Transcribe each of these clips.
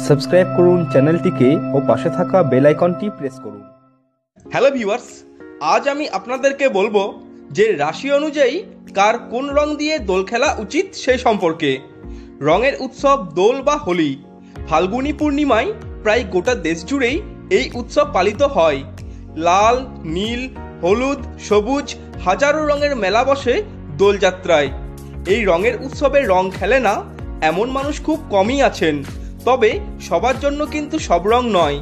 Subscribe করুন চ্যানেলটিকে ও পাশে থাকা বেল আইকনটি প্রেস করুন। হ্যালো ভিউয়ার্স, আজ আমি আপনাদেরকে বলবো যে রাশি অনুযায়ী কার কোন রং দিয়ে দোল খেলা উচিত সেই সম্পর্কে। রঙের উৎসব দোল বা হোলি। ফাল্গুনী পূর্ণিমায় প্রায় গোটা দেশ জুড়েই এই উৎসব পালিত হয়। লাল, নীল, হলুদ, সবুজ হাজারো রঙের মেলা বসে দোলযাত্রায়। এই রঙের উৎসবে রং খেলে না এমন মানুষ খুব কমই আছেন, তবে সবার জন্য কিন্তু সব রং নয়।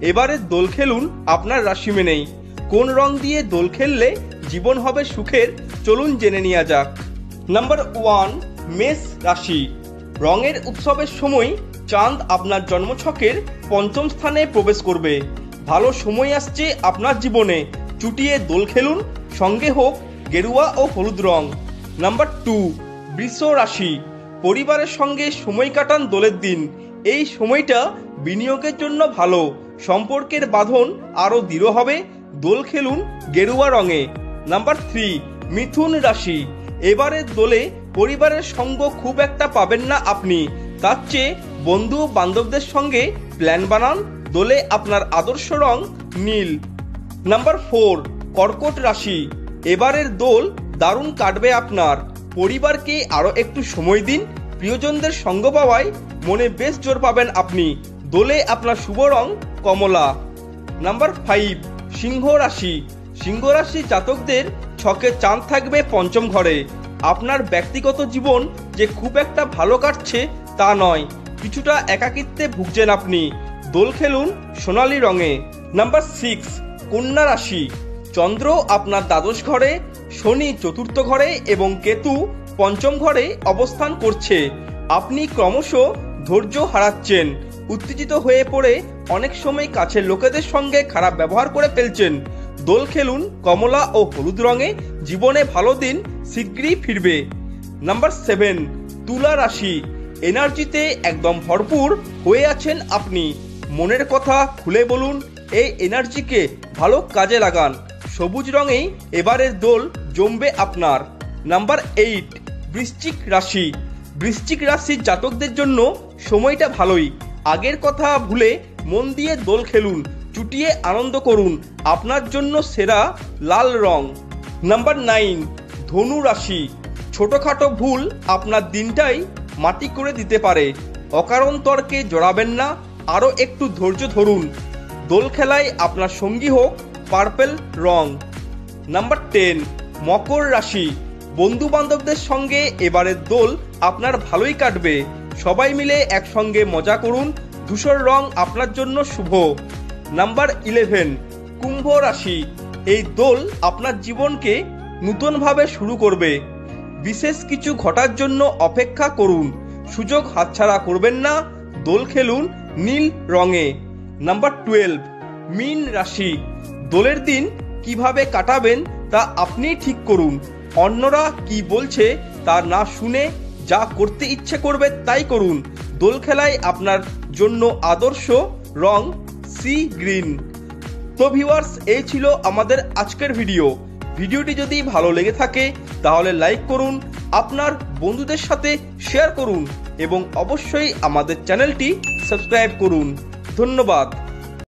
এবারে দোল খেলুন আপনার রাশি মেনেই। কোন রং দিয়ে দোল খেললে জীবন হবে সুখের, চলুন জেনে নেওয়া যাক। নাম্বার 1, মেষ রাশি। রঙের উৎসবের সময় চাঁদ আপনার জন্মছকের পঞ্চম স্থানে প্রবেশ করবে। ভালো সময় আসছে আপনার জীবনে, চুটিয়ে দোল খেলুন, সঙ্গে হোক গেরুয়া ও হলুদ রং। নাম্বার 2, বৃষ রাশি। পরিবারের সঙ্গে সময় কাটান দোলের দিন। এই সময়টা বিনিয়োগের জন্য ভালো, সম্পর্কের বাঁধন আরও দৃঢ় হবে। দোল খেলুন গেরুয়া রঙে। নাম্বার 3, মিথুন রাশি। এবারের দোলে পরিবারের সঙ্গ খুব একটা পাবেন না আপনি, তার চেয়ে বন্ধু বান্ধবদের সঙ্গে প্ল্যান বানান। দোলে আপনার আদর্শ রং নীল। নাম্বার 4, কর্কট রাশি। এবারের দোল দারুণ কাটবে আপনার। পরিবারকে আরও একটু সময় দিন, প্রিয়জনদের সঙ্গ পাওয়ায় মনে বেশ জোর পাবেন আপনি। দোলে আপনার শুভ রং কমলা। নাম্বার 5, সিংহ রাশি। সিংহ রাশি জাতকদের ছকে চাঁদ থাকবে পঞ্চম ঘরে। আপনার ব্যক্তিগত জীবন যে খুব একটা ভালো কাটছে তা নয়, কিছুটা একাকিত্বে ভুগছেন আপনি। দোল খেলুন সোনালী রঙে। নাম্বার 6, কন্যা রাশি। চন্দ্র আপনার দ্বাদশ ঘরে, শনি চতুর্থ ঘরে এবং কেতু পঞ্চম ঘরে অবস্থান করছে। আপনি ক্রমশ ধৈর্য হারাচ্ছেন, উত্তেজিত হয়ে পড়ে অনেক সময় কাছের লোকেদের সঙ্গে খারাপ ব্যবহার করে ফেলছেন। দোল খেলুন কমলা ও হলুদ রঙে, জীবনে ভালো দিন শীঘ্রই ফিরবে। নাম্বার 7, তুলা রাশি। এনার্জিতে একদম ভরপুর হয়ে আছেন আপনি। মনের কথা খুলে বলুন, এই এনার্জিকে ভালো কাজে লাগান। সবুজ রঙেই এবারের দোল জমবে আপনার। নাম্বার 8, বৃশ্চিক রাশি। বৃশ্চিক রাশির জাতকদের জন্য সময়টা ভালোই। আগের কথা ভুলে মন দিয়ে দোল খেলুন, চুটিয়ে আনন্দ করুন। আপনার জন্য সেরা লাল রং। নাম্বার 9, ধনু রাশি। ছোটখাটো ভুল আপনার দিনটাই মাটি করে দিতে পারে। অকারণ তর্কে জড়াবেন না, আরও একটু ধৈর্য ধরুন। দোল খেলায় আপনার সঙ্গী হোক পার্পেল রং। নাম্বার 10, মকর রাশি। বন্ধু বান্ধবদের সঙ্গে এবারের দোল আপনার ভালোই কাটবে। সবাই মিলে একসঙ্গে মজা করুন, ধূসর রং আপনার জন্য শুভ। নাম্বার 11, কুম্ভ রাশি। এই দোল আপনার জীবনকে নতুনভাবে শুরু করবে। বিশেষ কিছু ঘটার জন্য অপেক্ষা করুন, সুযোগ হাতছাড়া করবেন না। দোল খেলুন নীল রঙে। নাম্বার 12, মীন রাশি। দোলের দিন কিভাবে কাটাবেন তা আপনি ঠিক করুন। অন্যরা কি বলছে তা না শুনে যা করতে ইচ্ছে করবে তাই করুন। দোল খেলায় আপনার জন্য আদর্শ রং সি গ্রিন। তো ভিউয়ার্স, এই ছিল আমাদের আজকের ভিডিওটি যদি ভালো লেগে থাকে তাহলে লাইক করুন, আপনার বন্ধুদের সাথে শেয়ার করুন এবং অবশ্যই আমাদের চ্যানেলটি সাবস্ক্রাইব করুন। ধন্যবাদ।